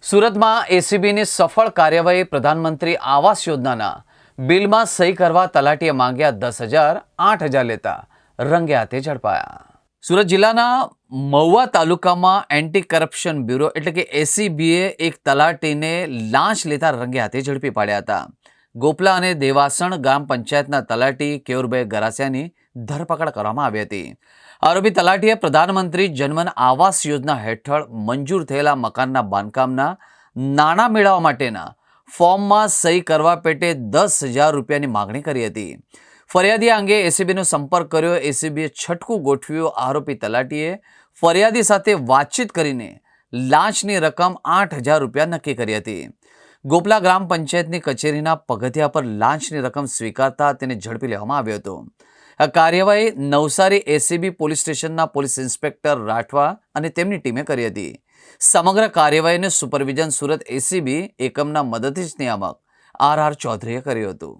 સુરતમાં એસીબીની સફળ કાર્યવાહી પ્રધાનમંત્રી આવાસ યોજનાના બિલમાં સહી કરવા તલાટીએ માંગ્યા 10,000 8,000 લેતા રંગે હાથે ઝડપાયા. સુરત જિલ્લાના મહુવા તાલુકામાં એન્ટી કરપ્શન બ્યુરો એટલે કે એસીબીએ એક તલાટીને લાંચ લેતા રંગે હાથે ઝડપી પાડ્યા હતા. ગોપલા અને દેવાસણ ગ્રામ પંચાયતના તલાટી કેયુરભાઈ ગરાસિયાની ધરપકડ કરવામાં આવી હતી. આરોપી તલાટીએ પ્રધાનમંત્રી જનમન આવાસ યોજના હેઠળ મંજૂર થયેલા મકાનના બાંધકામના નાણાં મેળવવા માટેના ફોર્મમાં સહી કરવા પેટે 10,000 રૂપિયાની માગણી કરી હતી. ફરિયાદી અંગે એસીબીનો સંપર્ક કર્યો. એસીબીએ છટકું ગોઠવ્યું. આરોપી તલાટીએ ફરિયાદી સાથે વાતચીત કરીને લાંચની રકમ 8,000 રૂપિયા નક્કી કરી હતી. ગોપલા ગ્રામ પંચાયતની કચેરીના પગથિયા પર લાંચની રકમ સ્વીકારતા તેને ઝડપી લેવામાં આવ્યો હતો. આ કાર્યવાહી નવસારી એસીબી પોલીસ સ્ટેશનના પોલીસ ઇન્સ્પેક્ટર રાઠવા અને તેમની ટીમે કરી હતી. સમગ્ર કાર્યવાહીનું સુપરવિઝન સુરત એસીબી એકમના મદદનીશ નિયામક આર ચૌધરીએ કર્યું હતું.